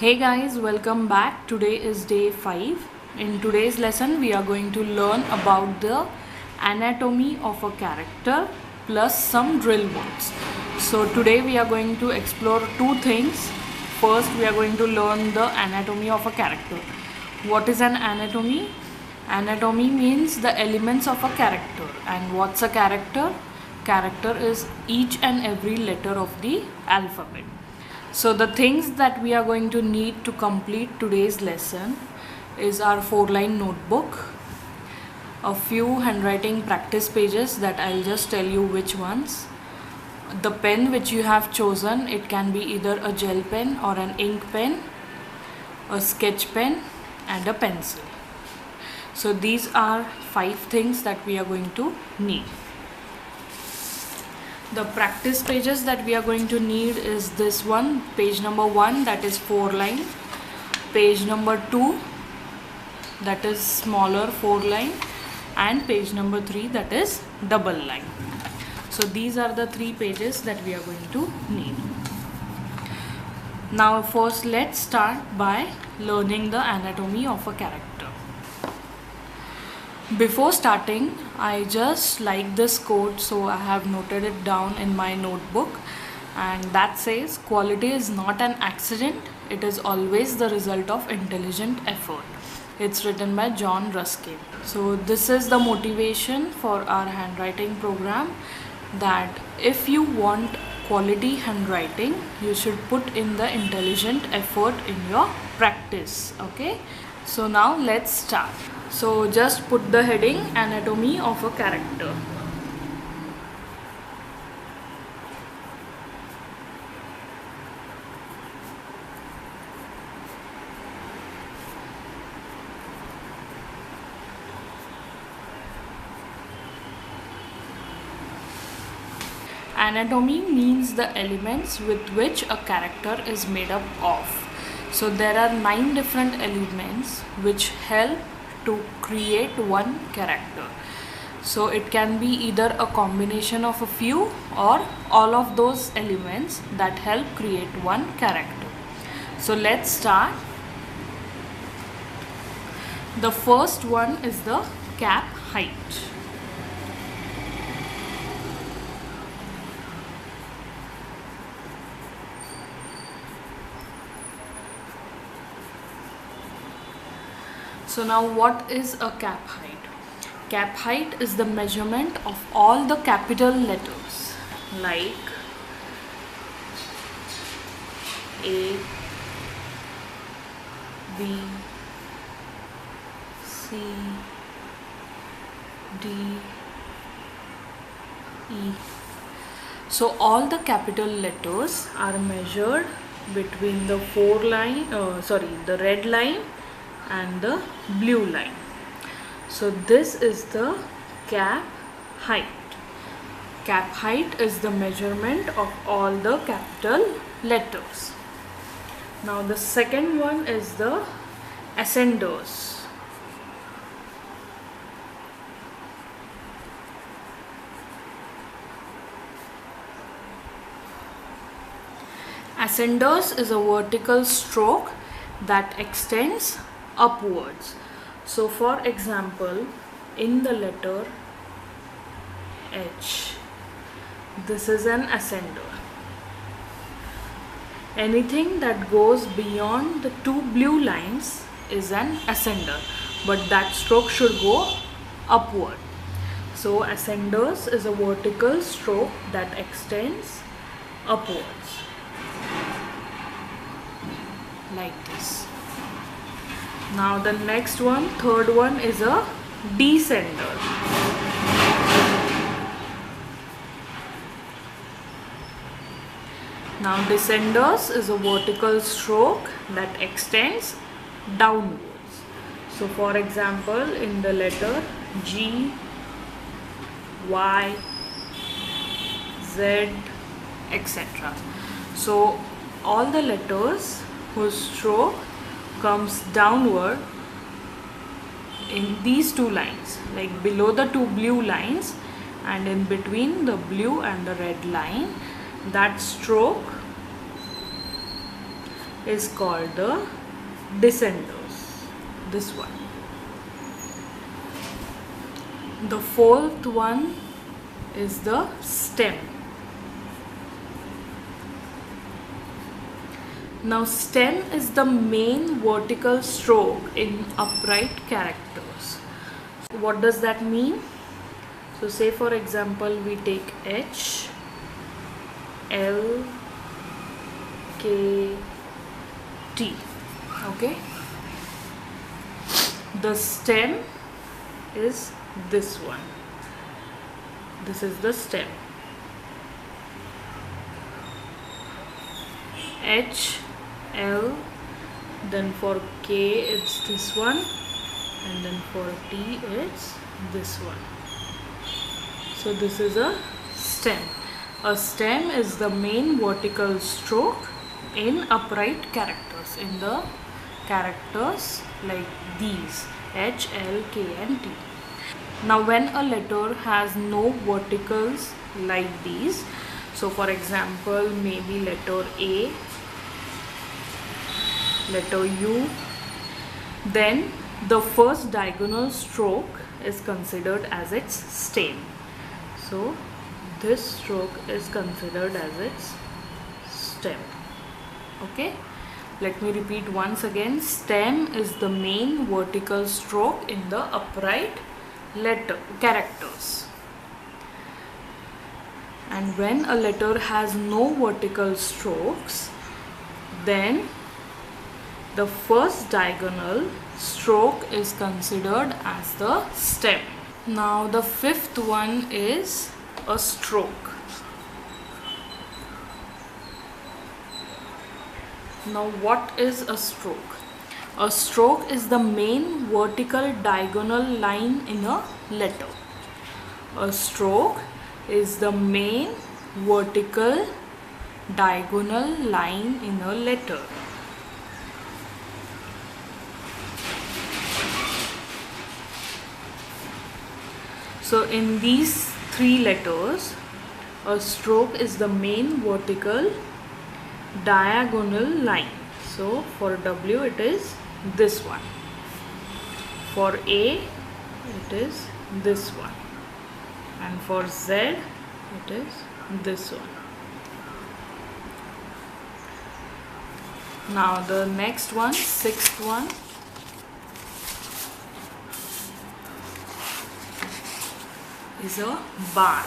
Hey guys, welcome back. Today is day 5. In today's lesson, we are going to learn about the anatomy of a character plus some drill words. So, today we are going to explore two things. First, we are going to learn the anatomy of a character. What is an anatomy? Anatomy means the elements of a character. And what's a character? Character is each and every letter of the alphabet. So the things that we are going to need to complete today's lesson is our 4-line notebook, a few handwriting practice pages that I'll just tell you which ones, the pen which you have chosen, it can be either a gel pen or an ink pen, a sketch pen and a pencil. So these are 5 things that we are going to need. The practice pages that we are going to need is this one, page number 1, that is 4-line, page number 2, that is smaller 4-line, and page number 3, that is double line. So these are the 3 pages that we are going to need. Now first let's start by learning the anatomy of a character. Before starting, I just like this quote, so I have noted it down in my notebook, and that says, quality is not an accident, it is always the result of intelligent effort. It's written by John Ruskin. So this is the motivation for our handwriting program, that if you want quality handwriting, you should put in the intelligent effort in your practice. Okay, so now let's start. So just put the heading anatomy of a character. Anatomy means the elements with which a character is made up of. So there are 9 different elements which help to create one character. So it can be either a combination of a few or all of those elements that help create one character. So let's start. The first one is the cap height. So now what is a cap height? Cap height is the measurement of all the capital letters like A, B, C, D, E. So all the capital letters are measured between the the red line and the blue line. So this is the cap height. Cap height is the measurement of all the capital letters. Now the second one is the ascenders. Ascenders is a vertical stroke that extends upwards. So for example, in the letter H, this is an ascender. Anything that goes beyond the 2 blue lines is an ascender, but that stroke should go upward. So ascenders is a vertical stroke that extends upwards like this. Now the next one, third one, is a descender. Now descenders is a vertical stroke that extends downwards. So for example, in the letter G, Y, Z, etc. So all the letters whose stroke comes downward in these 2 lines, like below the 2 blue lines and in between the blue and the red line, that stroke is called the descenders. This one. The fourth one is the stem. Now stem is the main vertical stroke in upright characters. What does that mean? So say for example we take H, L, K, T. Okay. The stem is this one. This is the stem. H, L, then for K it's this one, and then for T it's this one. So this is a stem. A stem is the main vertical stroke in upright characters, in the characters like these, H, L, K and T. Now when a letter has no verticals like these, so for example maybe letter A, letter U, then the first diagonal stroke is considered as its stem. So this stroke is considered as its stem. Okay, let me repeat once again. Stem is the main vertical stroke in the upright characters, and when a letter has no vertical strokes, then the first diagonal stroke is considered as the stem. Now the fifth one is a stroke. Now what is a stroke? A stroke is the main vertical diagonal line in a letter. A stroke is the main vertical diagonal line in a letter. So in these three letters, a stroke is the main vertical diagonal line. So for W it is this one, for A it is this one, and for Z it is this one. Now the next one, sixth one, is a bar.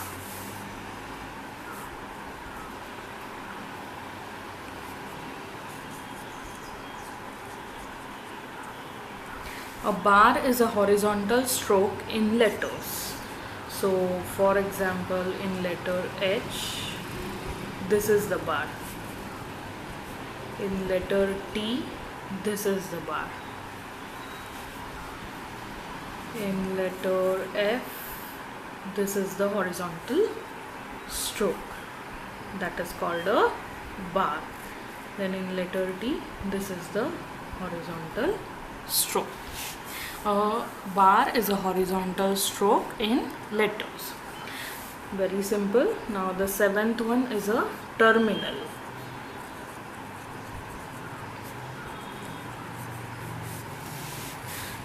A bar is a horizontal stroke in letters. So for example in letter H, this is the bar. In letter T, this is the bar. In letter F, this is the horizontal stroke, that is called a bar. Then in letter T, this is the horizontal stroke. A bar is a horizontal stroke in letters. Very simple. Now the seventh one is a terminal.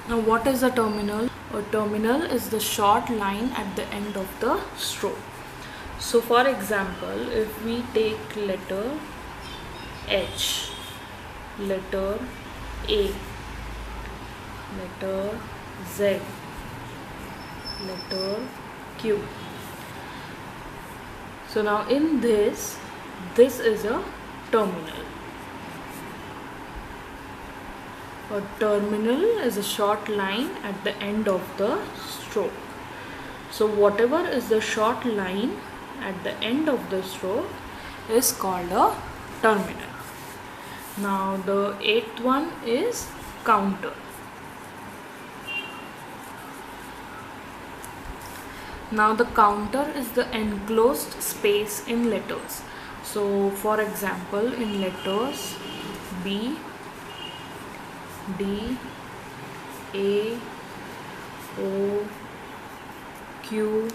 Now what is a terminal? A terminal is the short line at the end of the stroke. So for example, if we take letter H, letter A, letter Z, letter Q. So now in this is a terminal. A terminal is a short line at the end of the stroke. So whatever is the short line at the end of the stroke is called a terminal. Now the eighth one is counter. Now the counter is the enclosed space in letters. So for example in letters B, D, A, O, Q,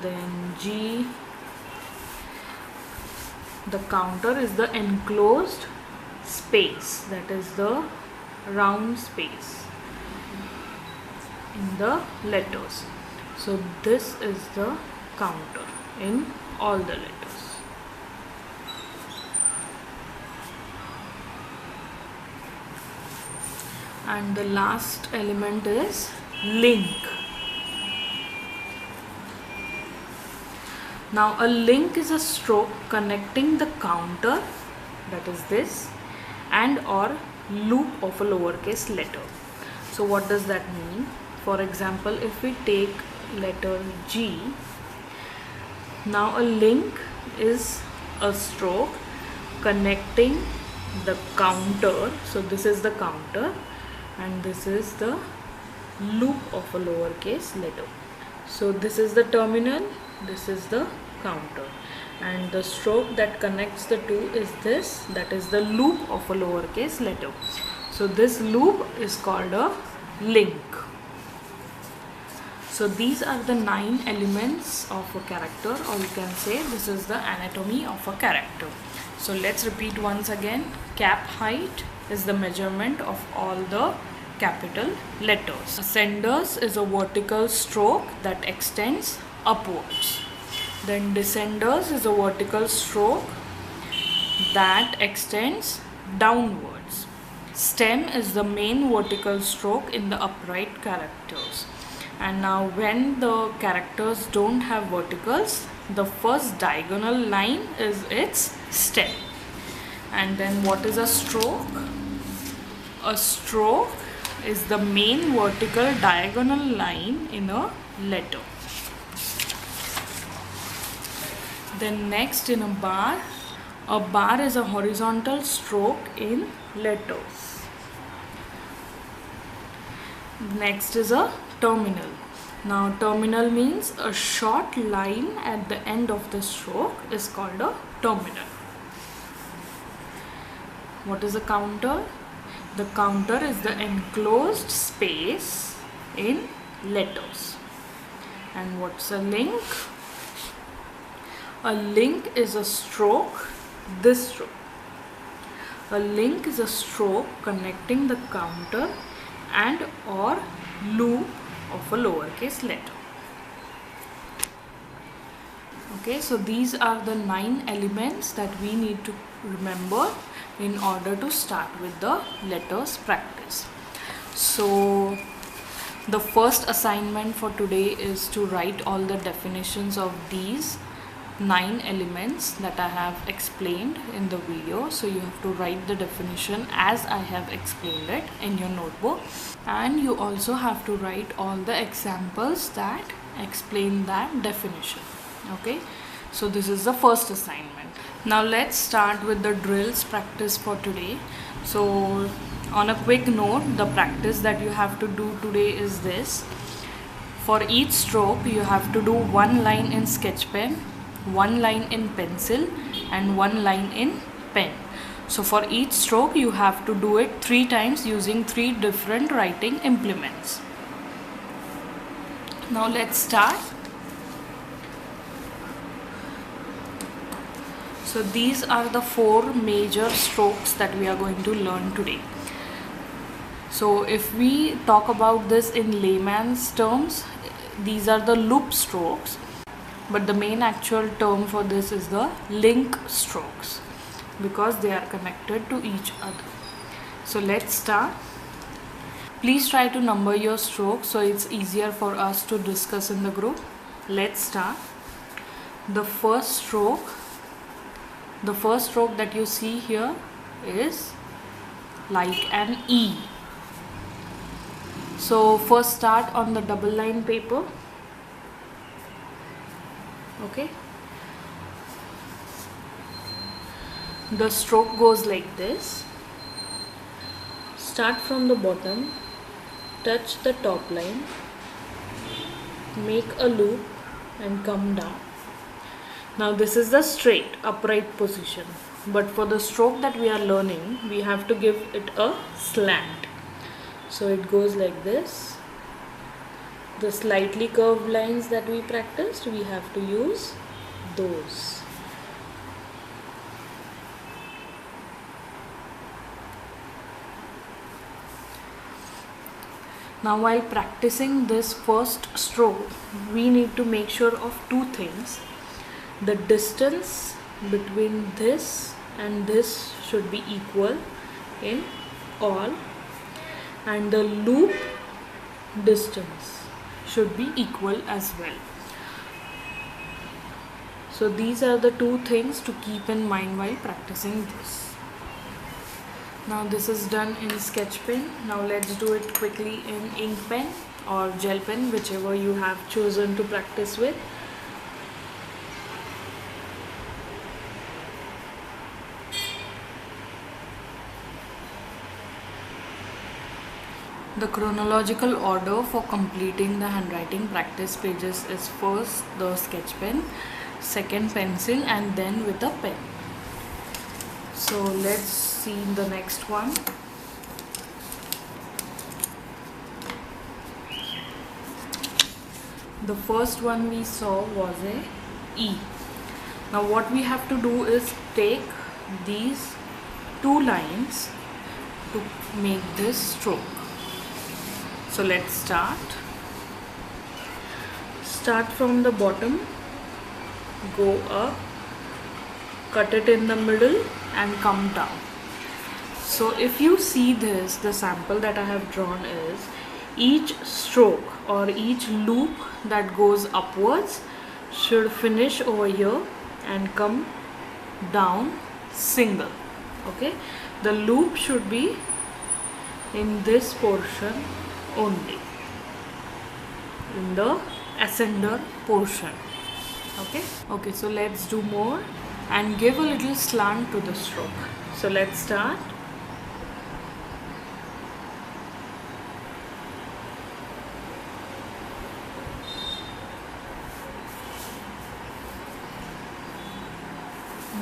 then G, the counter is the enclosed space, that is the round space in the letters. So this is the counter in all the letters. And the last element is link. Now a link is a stroke connecting the counter, that is this, and or loop of a lowercase letter. So what does that mean? For example, if we take letter G, now a link is a stroke connecting the counter. So this is the counter and this is the loop of a lowercase letter. So this is the terminal, this is the counter, and the stroke that connects the two is this, that is the loop of a lowercase letter. So this loop is called a link. So these are the 9 elements of a character, or you can say this is the anatomy of a character. So let's repeat once again. Cap height is the measurement of all the capital letters. Ascenders is a vertical stroke that extends upwards. Then descenders is a vertical stroke that extends downwards. Stem is the main vertical stroke in the upright characters. And now when the characters don't have verticals, the first diagonal line is its stem. And then what is a stroke? A stroke is the main vertical diagonal line in a letter. Then next, in a bar is a horizontal stroke in letters. Next is a terminal. Now terminal means a short line at the end of the stroke is called a terminal. What is a counter? The counter is the enclosed space in letters. And what's a link? A link is a stroke, this stroke. A link is a stroke connecting the counter and or loop of a lowercase letter. Okay, so these are the 9 elements that we need to remember in order to start with the letters practice. So the first assignment for today is to write all the definitions of these 9 elements that I have explained in the video. So you have to write the definition as I have explained it in your notebook, and you also have to write all the examples that explain that definition. Okay, so this is the first assignment. Now let's start with the drills practice for today. So on a quick note, the practice that you have to do today is this. For each stroke you have to do 1 line in sketch pen, 1 line in pencil and 1 line in pen. So for each stroke you have to do it 3 times using 3 different writing implements. Now let's start. So these are the 4 major strokes that we are going to learn today. So if we talk about this in layman's terms, these are the loop strokes, but the main actual term for this is the link strokes because they are connected to each other. So let's start. Please try to number your strokes so it's easier for us to discuss in the group. Let's start. The first stroke that you see here is like an E. So first start on the double line paper. Okay. The stroke goes like this. Start from the bottom, touch the top line, make a loop and come down. Now this is the straight upright position, but for the stroke that we are learning, we have to give it a slant. So it goes like this. The slightly curved lines that we practiced, we have to use those. Now while practicing this first stroke, we need to make sure of two things. The distance between this and this should be equal in all, and the loop distance should be equal as well. So these are the two things to keep in mind while practicing this. Now this is done in sketch pen. Now let's do it quickly in ink pen or gel pen, whichever you have chosen to practice with. The chronological order for completing the handwriting practice pages is first the sketch pen, second pencil, and then with a pen. So let's see the next one. The first one we saw was a E. Now what we have to do is take these two lines to make this stroke. So let's start from the bottom, go up, cut it in the middle and come down. So if you see this, the sample that I have drawn is each stroke or each loop that goes upwards should finish over here and come down single. Okay, the loop should be in this portion only, in the ascender portion. Okay, so let's do more and give a little slant to the stroke. So let's start.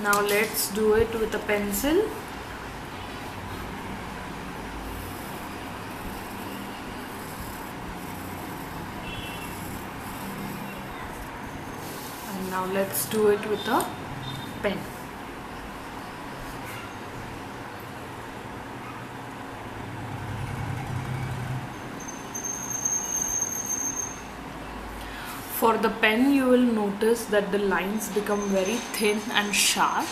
Now let's do it with a pencil. And now let's do it with a pen. For the pen, you will notice that the lines become very thin and sharp.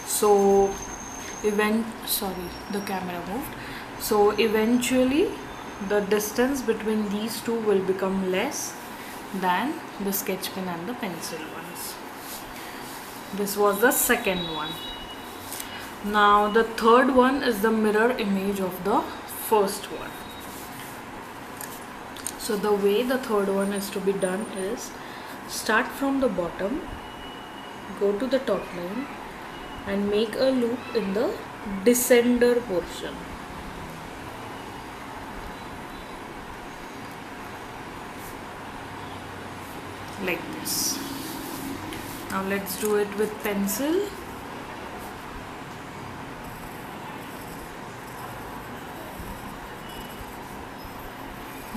So the camera moved. So eventually the distance between these two will become less than the sketch pen and the pencil ones. This was the second one. Now the third one is the mirror image of the first one. So the way the third one is to be done is start from the bottom, go to the top line and make a loop in the descender portion. Like this. Now let's do it with pencil.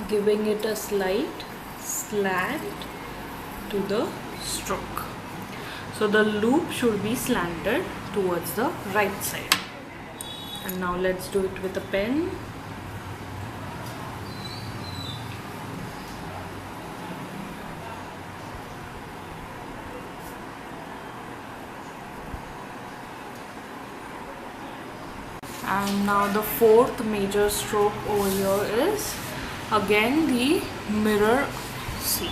Giving it a slight slant to the stroke. So the loop should be slanted towards the right side. And now let's do it with a pen. And now the fourth major stroke over here is again the mirror C.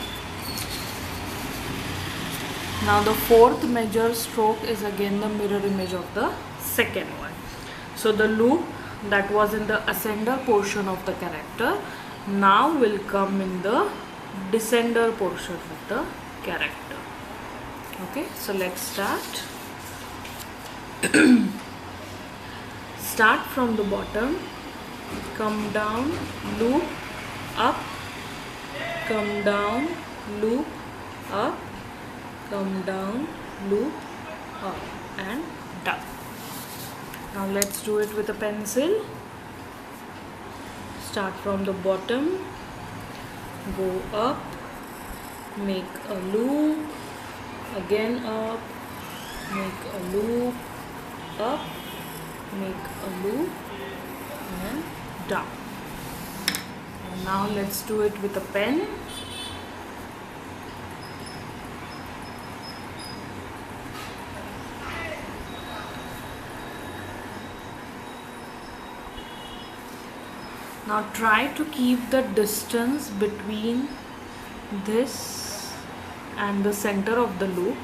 Now the fourth major stroke is again the mirror image of the second one. So the loop that was in the ascender portion of the character now will come in the descender portion of the character. Okay, so let's start. Start from the bottom, come down, loop, up, come down, loop, up, come down, loop, up and down. Now let's do it with a pencil. Start from the bottom, go up, make a loop, again up, make a loop, up, make a loop and down. And Now let's do it with a pen. Now try to keep the distance between this and the center of the loop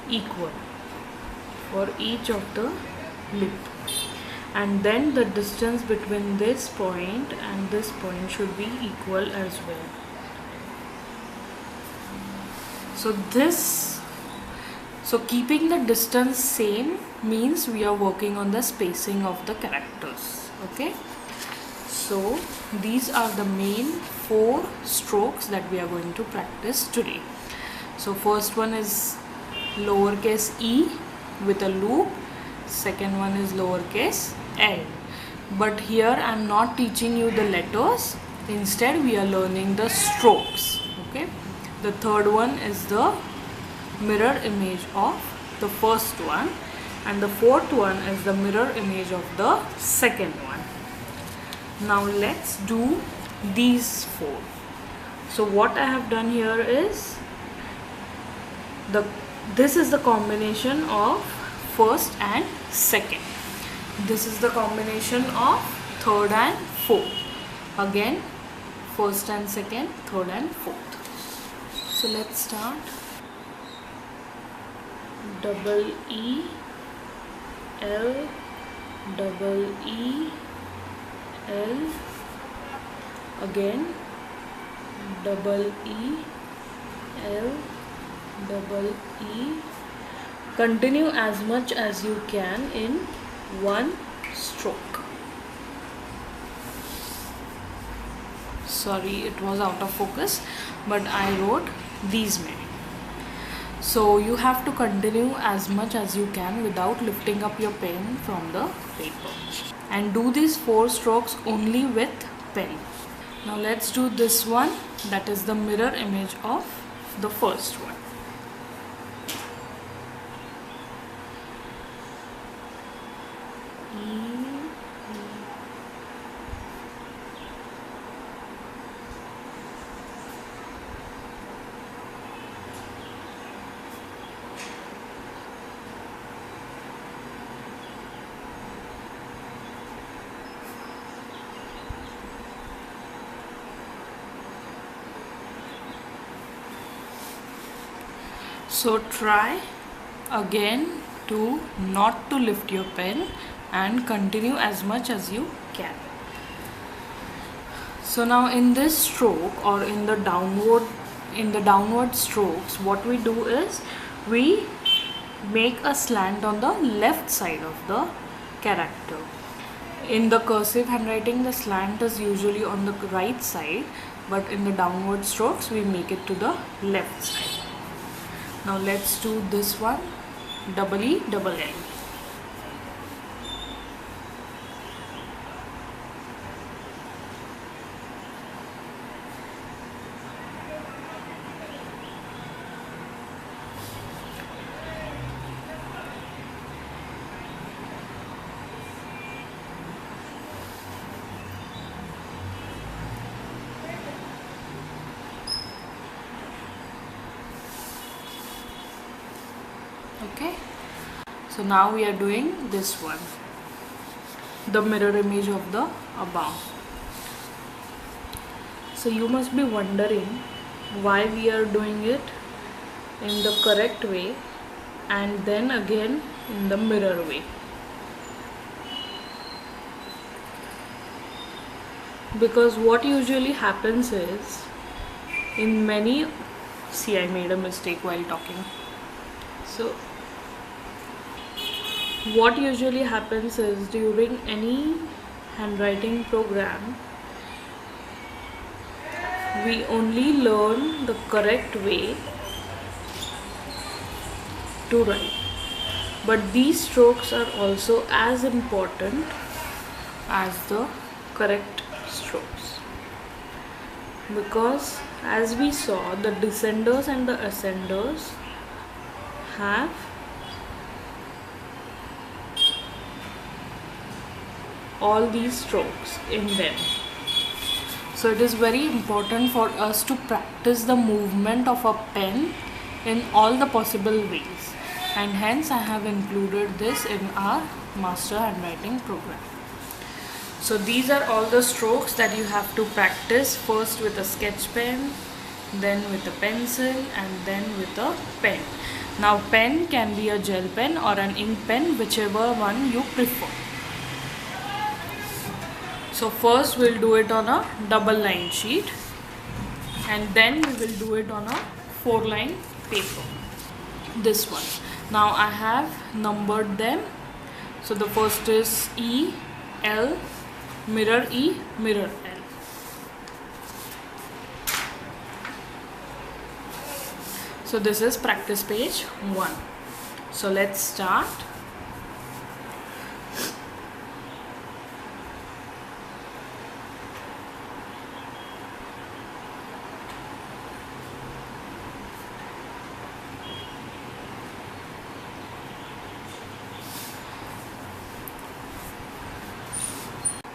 equal for each of the loop, and then the distance between this point and this point should be equal as well. So keeping the distance same means we are working on the spacing of the characters. Okay, so these are the main 4 strokes that we are going to practice today. So first one is lowercase e with a loop, second one is lowercase l, but here I am not teaching you the letters, instead we are learning the strokes. Okay, the third one is the mirror image of the first one, and the fourth one is the mirror image of the second one. Now let's do these 4. So what I have done here is this is the combination of first and second. This is the combination of third and fourth. Again, first and second, third and fourth. So let's start. Double E, L, double E, L, again double E, L, double E. Continue as much as you can in one stroke. Sorry, it was out of focus, but I wrote these many. So you have to continue as much as you can without lifting up your pen from the paper, and do these 4 strokes only with pen. Now let's do this one, that is the mirror image of the first one. So try again to not to lift your pen and continue as much as you can. So now in this stroke, or in the downward strokes, what we do is we make a slant on the left side of the character. In the cursive handwriting, the slant is usually on the right side, but in the downward strokes we make it to the left side. Now let's do this one, double E, double L. Okay, so now we are doing this one, the mirror image of the above. So you must be wondering why we are doing it in the correct way and then again in the mirror way. Because what usually happens is, in many, see, I made a mistake while talking. So what usually happens is, during any handwriting program, we only learn the correct way to write, but these strokes are also as important as the correct strokes, because as we saw, the descenders and the ascenders have all these strokes in them. So it is very important for us to practice the movement of a pen in all the possible ways, and hence I have included this in our master handwriting program. So these are all the strokes that you have to practice, first with a sketch pen, then with a pencil, and then with a pen. Now pen can be a gel pen or an ink pen, whichever one you prefer. So first we'll do it on a double line sheet, and then we will do it on a 4-line paper, this one. Now I have numbered them. So the first is E, L, mirror E, mirror L. So this is practice page 1. So let's start.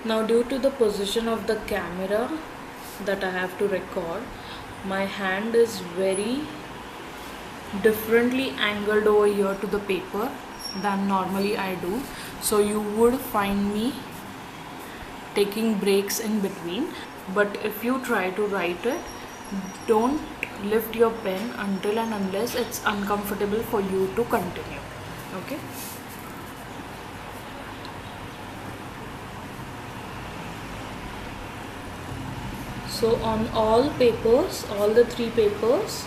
Now due to the position of the camera that I have to record, my hand is very differently angled over here to the paper than normally I do. So you would find me taking breaks in between. But if you try to write it, don't lift your pen until and unless it's uncomfortable for you to continue. Okay? So on all papers, all the 3 papers,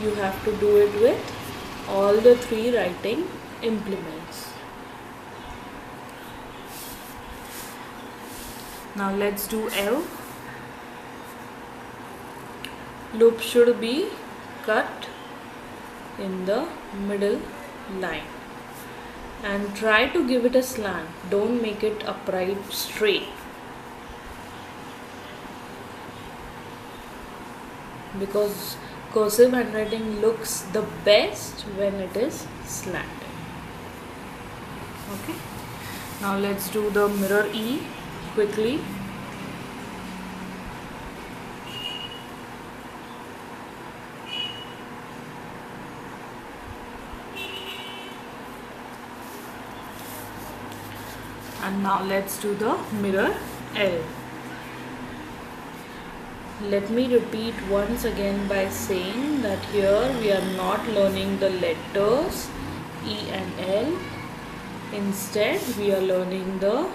you have to do it with all the 3 writing implements. Now let's do L. Loop should be cut in the middle line, and try to give it a slant. Don't make it upright straight, because cursive handwriting looks the best when it is slanted. Okay, now let's do the mirror E quickly. And now let's do the mirror L. Let me repeat once again by saying that here we are not learning the letters E and L. Instead, we are learning the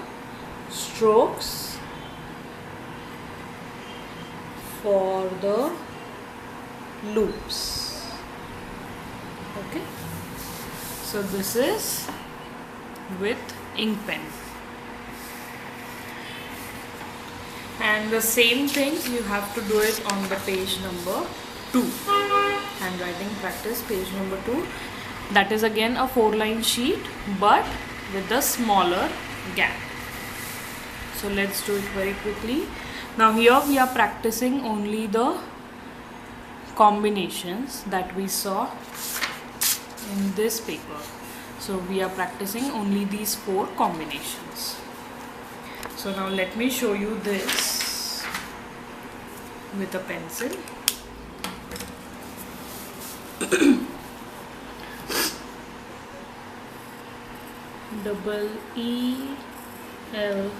strokes for the loops. Okay. So this is with ink pen. And the same things you have to do it on the page number 2, handwriting practice page number 2. That is again a 4-line sheet, but with a smaller gap. So let's do it very quickly. Now here we are practicing only the combinations that we saw in this paper. So we are practicing only these 4 combinations. So now let me show you this with a pencil. Double E, L,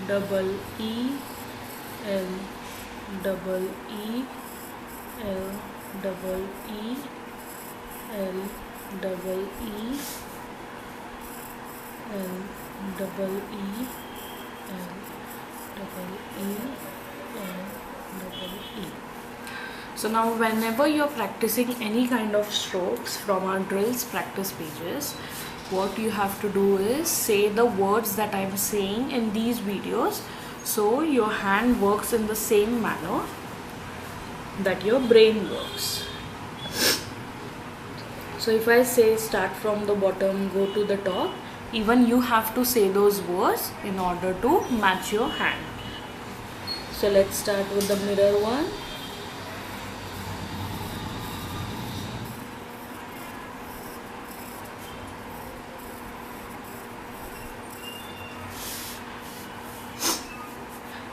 double E, L, double E, L, double E, L, double E, L, double E, L, double E, L, double E. So now whenever you're practicing any kind of strokes from our drills practice pages, what you have to do is say the words that I'm saying in these videos, so your hand works in the same manner that your brain works. So if I say start from the bottom, go to the top, even you have to say those words in order to match your hand. So let's start with the mirror one.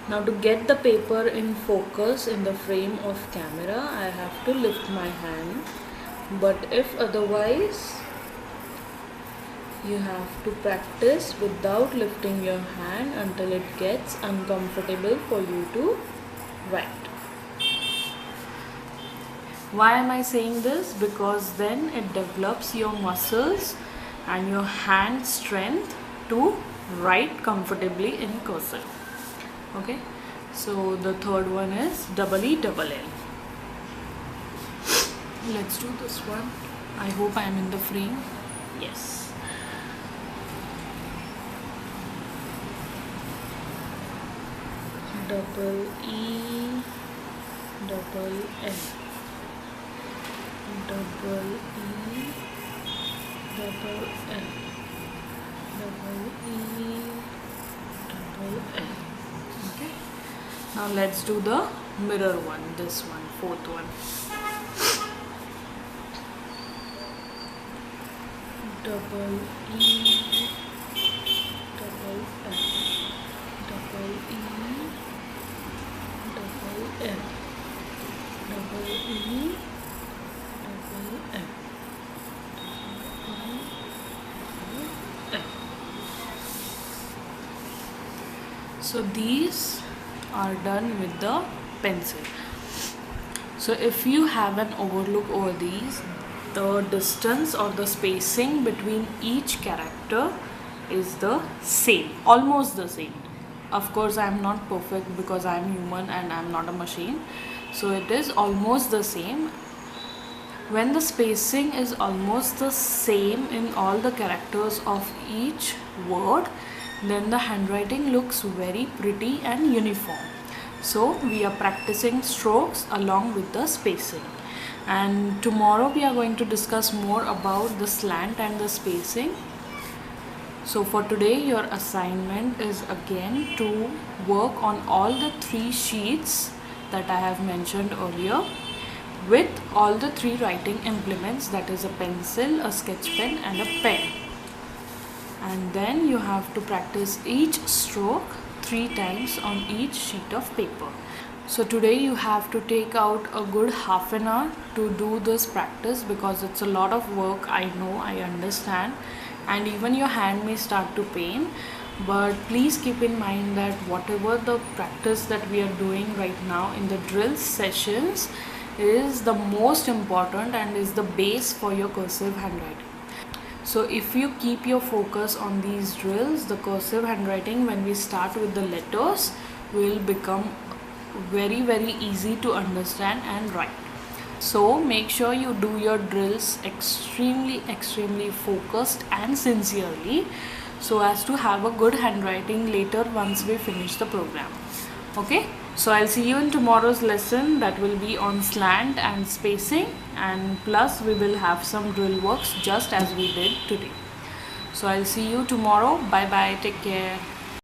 Now to get the paper in focus in the frame of camera, I have to lift my hand, but if otherwise, you have to practice without lifting your hand until it gets uncomfortable for you to write. Why am I saying this? Because then it develops your muscles and your hand strength to write comfortably in cursive. Okay, so the third one is double E double L. Let's do this one. I hope I am in the frame. Yes. Double E double L. Double E double L. Double E double L. Okay. Now let's do the mirror one. This one, fourth one. Double E double L. Double E double L. Double E double L. So these are done with the pencil. So if you have an overlook over these, the distance or the spacing between each character is the same, almost the same. Of course, I am not perfect because I am human and I am not a machine. So it is almost the same. When the spacing is almost the same in all the characters of each word, then the handwriting looks very pretty and uniform. So we are practicing strokes along with the spacing. And tomorrow we are going to discuss more about the slant and the spacing. So for today, your assignment is again to work on all the 3 sheets that I have mentioned earlier with all the 3 writing implements, that is a pencil, a sketch pen and a pen. And then you have to practice each stroke 3 times on each sheet of paper. So today you have to take out a good half an hour to do this practice because it's a lot of work. I know, I understand, and even your hand may start to pain, but please keep in mind that whatever the practice that we are doing right now in the drill sessions is the most important and is the base for your cursive handwriting. So if you keep your focus on these drills, the cursive handwriting when we start with the letters will become very easy to understand and write. So make sure you do your drills extremely focused and sincerely so as to have a good handwriting later once we finish the program. Okay, so I'll see you in tomorrow's lesson that will be on slant and spacing, and plus we will have some drill works just as we did today. So I'll see you tomorrow. Bye bye, take care.